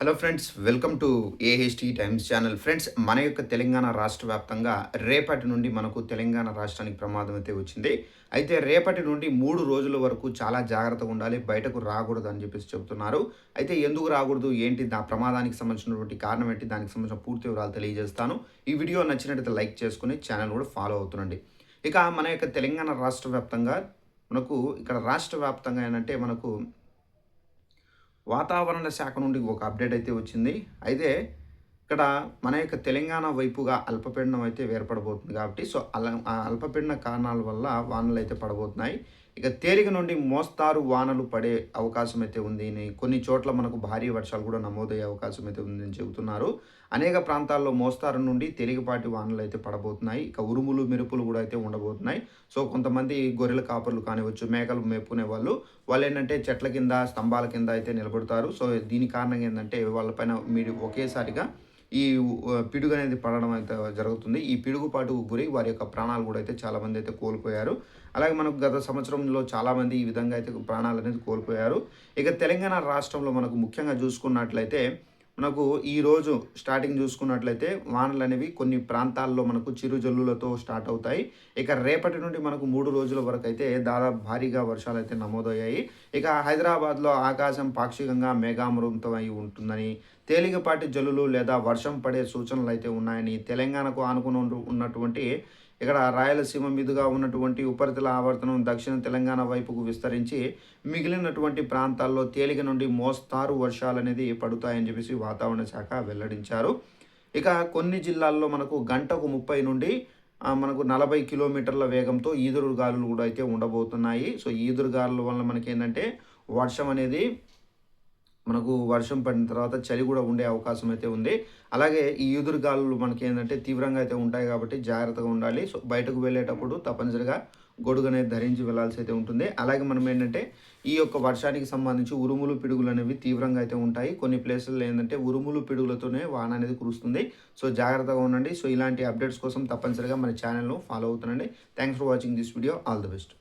Hello friends, welcome to AHT times channel. Friends, మన యొక్క తెలంగాణ రాష్ట్ర వ్యాప్తంగా రేపటి నుండి మనకు తెలంగాణ రాష్ట్రానికి ప్రమాదం అయితే వచ్చింది. అయితే రేపటి నుండి 3 రోజుల వరకు చాలా జాగ్రత్తగా ఉండాలి. బయటకు రాకూడదు అని చెప్పేసి చెబుతున్నారు. అయితే ఎందుకు రాకూడదు, ఏంటి ఆ ప్రమాదానికి సంబంధించినటువంటి కారణం ఏంటి, దానికి సంబంధించిన పూర్తి వివరాలు తెలియజేస్తాను. ఈ వీడియో నచ్చినట్లయితే లైక్ చేసుకుని ఛానల్ కూడా ఫాలో అవుతుండండి. ఇక మన యొక్క తెలంగాణ రాష్ట్ర వ్యాప్తంగా మనకు ఇక్కడ రాష్ట్ర వ్యాప్తంగా ఏంటంటే మనకు వాతావరణ శాఖ నుండి ఒక అప్డేట్ అయితే వచ్చింది. అయితే ఇక్కడ మన యొక్క తెలంగాణ వైపుగా అల్పపీడనం అయితే ఏర్పడబోతుంది కాబట్టి ఆ అల్పపీడన కారణాల వల్ల వానలైతే పడబోతున్నాయి. ఇక తేలిక నుండి మోస్తారు వానలు పడే అవకాశం అయితే ఉంది అని కొన్ని చోట్ల మనకు భారీ వర్షాలు కూడా నమోదయ్యే అవకాశం అయితే ఉందని చెబుతున్నారు. అనేక ప్రాంతాల్లో మోస్తారు నుండి తేలికపాటి వానలు అయితే పడబోతున్నాయి. ఇక ఉరుములు, మెరుపులు కూడా అయితే ఉండబోతున్నాయి. సో కొంతమంది గొర్రెల కాపర్లు కానివ్వచ్చు, మేకలు మేపుకునే వాళ్ళేంటంటే చెట్ల కింద, స్తంభాల కింద అయితే నిలబడతారు. సో దీని కారణంగా ఏందంటే వాళ్ళపైన మీరు ఒకేసారిగా ఈ పిడుగు అనేది పడడం అయితే జరుగుతుంది. ఈ పిడుగుపాటుకు గురై వారి యొక్క ప్రాణాలు కూడా అయితే చాలామంది అయితే కోల్పోయారు. అలాగే మనకు గత సంవత్సరంలో చాలామంది ఈ విధంగా అయితే ప్రాణాలనేది కోల్పోయారు. ఇక తెలంగాణ రాష్ట్రంలో మనకు ముఖ్యంగా చూసుకున్నట్లయితే మనకు ఈరోజు స్టార్టింగ్ చూసుకున్నట్లయితే వానలనేవి కొన్ని ప్రాంతాల్లో మనకు చిరుజల్లులతో స్టార్ట్ అవుతాయి. ఇక రేపటి నుండి మనకు 3 రోజుల వరకు అయితే దాదాపు భారీగా వర్షాలైతే నమోదయ్యాయి. ఇక హైదరాబాద్‌లో ఆకాశం పాక్షికంగా మేఘావృతం అయి ఉంటుందని, తేలికపాటి జల్లులు లేదా వర్షం పడే సూచనలైతే ఉన్నాయని, తెలంగాణకు ఆనుకుని ఉన్నటువంటి ఇక్కడ రాయలసీమ మీదుగా ఉన్నటువంటి ఉపరితల ఆవర్తనం దక్షిణ తెలంగాణ వైపుకు విస్తరించి మిగిలినటువంటి ప్రాంతాల్లో తేలిక నుండి మోస్తారు వర్షాలనేది పడుతాయని చెప్పేసి వాతావరణ శాఖ వెల్లడించారు. ఇక కొన్ని జిల్లాల్లో మనకు గంటకు 30 నుండి మనకు 40 కిలోమీటర్ల వేగంతో ఈదురు గాలులు కూడా అయితే ఉండబోతున్నాయి. సో ఈదురు గాలుల వల్ల మనకేంటంటే వర్షం అనేది మనకు వర్షం పడిన తర్వాత చలి కూడా ఉండే అవకాశం అయితే ఉంది. అలాగే ఈ ఈదురుగాలులు మనకేందంటే తీవ్రంగా అయితే ఉంటాయి కాబట్టి జాగ్రత్తగా ఉండాలి. సో బయటకు వెళ్ళేటప్పుడు తప్పనిసరిగా గొడుగనేది ధరించి వెళ్ళాల్సి అయితే ఉంటుంది. అలాగే మనం ఏంటంటే ఈ యొక్క వర్షానికి సంబంధించి ఉరుములు, పిడుగులు అనేవి తీవ్రంగా అయితే ఉంటాయి. కొన్ని ప్లేసుల్లో ఏందంటే ఉరుములు, పిడుగులతోనే వాన అనేది కురుస్తుంది. సో జాగ్రత్తగా ఉండండి. సో ఇలాంటి అప్డేట్స్ కోసం తప్పనిసరిగా మన ఛానల్‌ను ఫాలో అవుతుండండి. Thanks for watching this video. All the best.